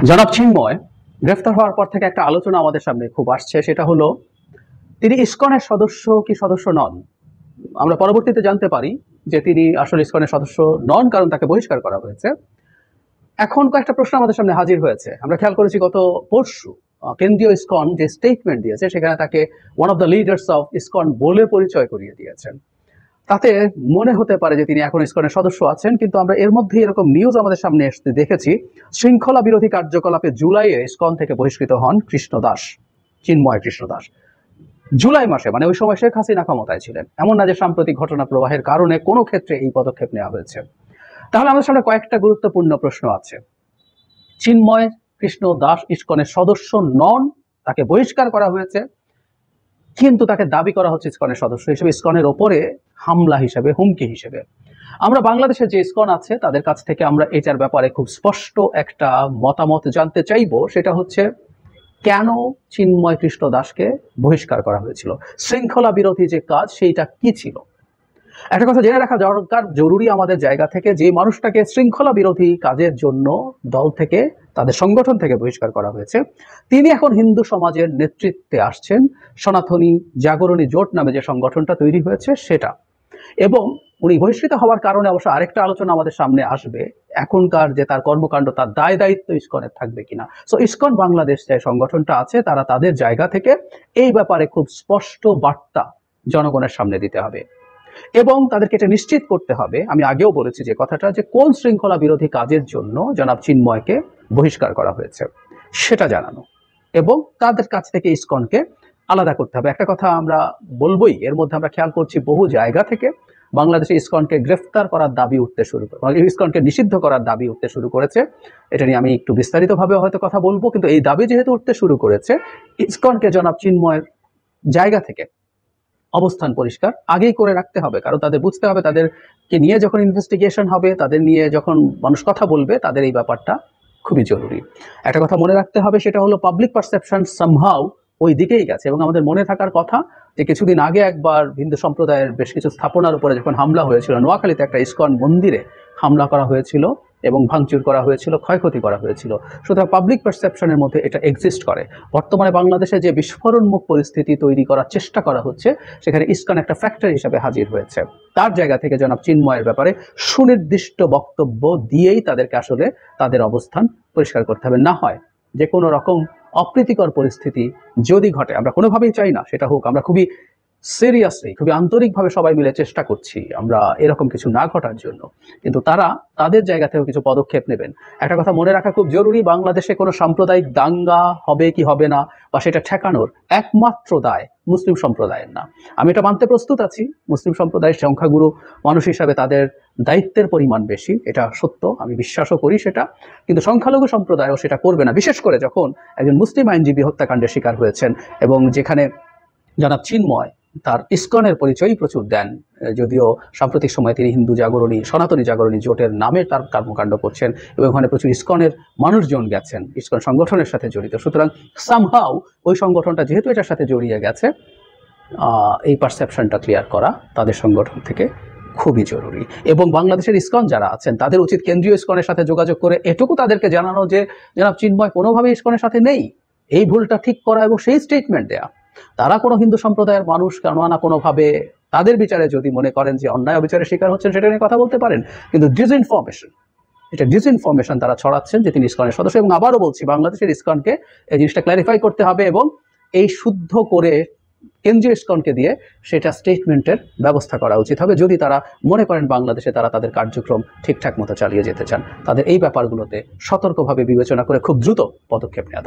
জনাব চিন্ময় গ্রেফতার হওয়ার পর থেকে একটা আলোচনা আমাদের সামনে খুব আসছে, সেটা হলো তিনি ইসকনের সদস্য কি সদস্য নন। আমরা পরবর্তীতে জানতে পারি যে তিনি আসলে ইসকনের সদস্য নন, কারণ তাকে বহিষ্কার করা হয়েছে। এখন কয়েকটা প্রশ্ন আমাদের সামনে হাজির হয়েছে। আমরা খেয়াল করেছি গত পরশু কেন্দ্রীয় ইসকন যে স্টেটমেন্ট দিয়েছে সেখানে তাকে one of the leaders of ISKCON বলে পরিচয় করিয়ে দিয়েছেন। তাতে মনে হতে পারে যে তিনি এখন ইসকনের সদস্য আছেন, কিন্তু আমরা এর মধ্যে এরকম নিউজ আমাদের সামনে আসতে দেখেছি। শৃঙ্খলা বিরোধী কার্যকলাপে জুলাইয়ে ইসকন থেকে বহিষ্কৃত হন কৃষ্ণ দাস, চিন্ময় কৃষ্ণ দাস। জুলাই মাসে, মানে ওই সময় শেখ হাসিনা ক্ষমতায় ছিলেন। এমন না যে সাম্প্রতিক ঘটনা প্রবাহের কারণে কোনো ক্ষেত্রে এই পদক্ষেপ নেওয়া হয়েছে। তাহলে আমাদের সামনে কয়েকটা গুরুত্বপূর্ণ প্রশ্ন আছে। চিন্ময় কৃষ্ণ দাস ইসকনের সদস্য নন, তাকে বহিষ্কার করা হয়েছে, কিন্তু তাকে দাবি করা হচ্ছে ইসকনের সদস্য হিসেবে, ইসকনের ওপরে হামলা হিসেবে, হুমকি হিসেবে। আমরা বাংলাদেশে যে ইসকন আছে তাদের কাছ থেকে আমরা এটার ব্যাপারে খুব স্পষ্ট একটা মতামত জানতে চাইব। সেটা হচ্ছে, কেন চিন্ময় কৃষ্ণ দাসকে বহিষ্কার করা হয়েছিল? শৃঙ্খলা বিরোধী যে কাজ সেইটা কি ছিল? একটা কথা জেনে রাখা দরকার, জরুরি আমাদের জায়গা থেকে, যে মানুষটাকে শৃঙ্খলা বিরোধী কাজের জন্য দল থেকে, তাদের সংগঠন থেকে বহিষ্কার করা হয়েছে, তিনি এখন হিন্দু সমাজের নেতৃত্বে আসছেন। সনাতনী জাগরণী জোট নামে যে সংগঠনটা তৈরি হয়েছে সেটা। এবং উনি বহিষ্কৃত হওয়ার কারণে অবশ্য আরেকটা আলোচনা আমাদের সামনে আসবে, এখনকার যে তার কর্মকাণ্ড, তার দায় দায়িত্ব ইসকনের থাকবে কিনা। সো ইসকন বাংলাদেশ যে সংগঠনটা আছে তারা তাদের জায়গা থেকে এই ব্যাপারে খুব স্পষ্ট বার্তা জনগণের সামনে দিতে হবে এবং তাদেরকে এটা নিশ্চিত করতে হবে, আমি আগেও বলেছি যে কথাটা, যে কোন শৃঙ্খলা বিরোধী কাজের জন্য জনাব চিন্ময়কে বহিষ্কার করা হয়েছে সেটা জানানো এবং তাদের কাছ থেকে ইসকনকে আলাদা করতে হবে। একটা কথা আমরা বলবোই, এর মধ্যে আমরা খেয়াল করছি বহু জায়গা থেকে বাংলাদেশে ইসকনকে গ্রেফতার করার দাবি উঠতে শুরু করে, ইসকনকে নিষিদ্ধ করার দাবি উঠতে শুরু করেছে। এটা নিয়ে আমি একটু বিস্তারিতভাবে হয়তো কথা বলবো, কিন্তু এই দাবি যেহেতু উঠতে শুরু করেছে, ইসকনকে জনাব চিন্ময়ের জায়গা থেকে অবস্থান পরিষ্কার আগেই করে রাখতে হবে। কারণ তাদের বুঝতে হবে, তাদেরকে নিয়ে যখন ইনভেস্টিগেশন হবে, তাদের নিয়ে যখন মানুষ কথা বলবে, তাদের এই ব্যাপারটা খুবই জরুরি। একটা কথা মনে রাখতে হবে, সেটা হলো পাবলিক পারসেপশন সামহাউ ওই দিকেই গেছে। এবং আমাদের মনে থাকার কথা যে কিছুদিন আগে একবার হিন্দু সম্প্রদায়ের বেশ কিছু স্থাপনার উপরে যখন হামলা হয়েছিল, নোয়াখালীতে একটা ইসকন মন্দিরে হামলা করা হয়েছিল এবং ভাঙচুর করা হয়েছিল, ক্ষয়ক্ষতি করা হয়েছিল। সুতরাং পাবলিক পারসেপশনের মধ্যে এটা এক্সিস্ট করে। বর্তমানে বাংলাদেশে যে বিস্ফোরণমুখ পরিস্থিতি তৈরি করার চেষ্টা করা হচ্ছে, সেখানে ইসকন একটা ফ্যাক্টর হিসেবে হাজির হয়েছে। তার জায়গা থেকে জনাব চিন্ময়ের ব্যাপারে সুনির্দিষ্ট বক্তব্য দিয়েই তাদেরকে আসলে তাদের অবস্থান পরিষ্কার করতে হবে। না হয় যে কোনো রকম অপ্রীতিকর পরিস্থিতি যদি ঘটে, আমরা কোনোভাবেই চাই না সেটা হোক, আমরা খুবই সিরিয়াসলি, খুবই আন্তরিকভাবে সবাই মিলে চেষ্টা করছি আমরা এরকম কিছু না ঘটার জন্য, কিন্তু তারা তাদের জায়গা থেকেও কিছু পদক্ষেপ নেবেন। একটা কথা মনে রাখা খুব জরুরি, বাংলাদেশে কোনো সাম্প্রদায়িক দাঙ্গা হবে কি হবে না, বা সেটা ঠেকানোর একমাত্র দায় মুসলিম সম্প্রদায়ের না। আমি এটা মানতে প্রস্তুত আছি, মুসলিম সম্প্রদায়ের সংখ্যাগুরু মানুষ হিসাবে তাদের দায়িত্বের পরিমাণ বেশি, এটা সত্য, আমি বিশ্বাসও করি সেটা, কিন্তু সংখ্যালঘু সম্প্রদায়ও সেটা করবে না। বিশেষ করে যখন একজন মুসলিম আইনজীবী হত্যাকাণ্ডের শিকার হয়েছেন এবং যেখানে জনাব চিন্ময় তার ইসকনের পরিচয় প্রচুর দেন, যদিও সাম্প্রতিক সময়ে তিনি হিন্দু জাগরণী, সনাতনী জাগরণী জোটের নামে তার কর্মকাণ্ড করছেন এবং ওখানে প্রচুর ইসকনের মানুষজন গেছেন, ইসকন সংগঠনের সাথে জড়িত। সুতরাং সামহাউ ওই সংগঠনটা যেহেতু এটার সাথে জড়িয়ে গেছে, এই পারসেপশনটা ক্লিয়ার করা তাদের সংগঠন থেকে খুবই জরুরি। এবং বাংলাদেশের ইসকন যারা আছেন তাদের উচিত কেন্দ্রীয় ইসকনের সাথে যোগাযোগ করে এটুকু তাদেরকে জানানো যে জনাব চিন্ময় কোনোভাবেই ইসকনের সাথে নেই, এই ভুলটা ঠিক করা এবং সেই স্টেটমেন্ট দেয়া। তারা কোনো হিন্দু সম্প্রদায়ের মানুষ না কোনোভাবে তাদের বিচারে যদি মনে করেন যে অন্যায় অবিচারের শিকার হচ্ছেন, সেটা নিয়ে কথা বলতে পারেন, কিন্তু ডিসইনফরমেশন তারা ছড়াচ্ছেন যে তিনি ইসকনের সদস্য। এবং আবারও বলছি, বাংলাদেশের ইসকনকে এই জিনিসটা ক্ল্যারিফাই করতে হবে এবং এই শুদ্ধ করে কেন্দ্রীয় ইসকনকে দিয়ে সেটা স্টেটমেন্টের ব্যবস্থা করা উচিত হবে, যদি তারা মনে করেন বাংলাদেশে তারা তাদের কার্যক্রম ঠিকঠাক মতো চালিয়ে যেতে চান। তাদের এই ব্যাপারগুলোতে সতর্কভাবে বিবেচনা করে খুব দ্রুত পদক্ষেপ নেওয়া দরকার।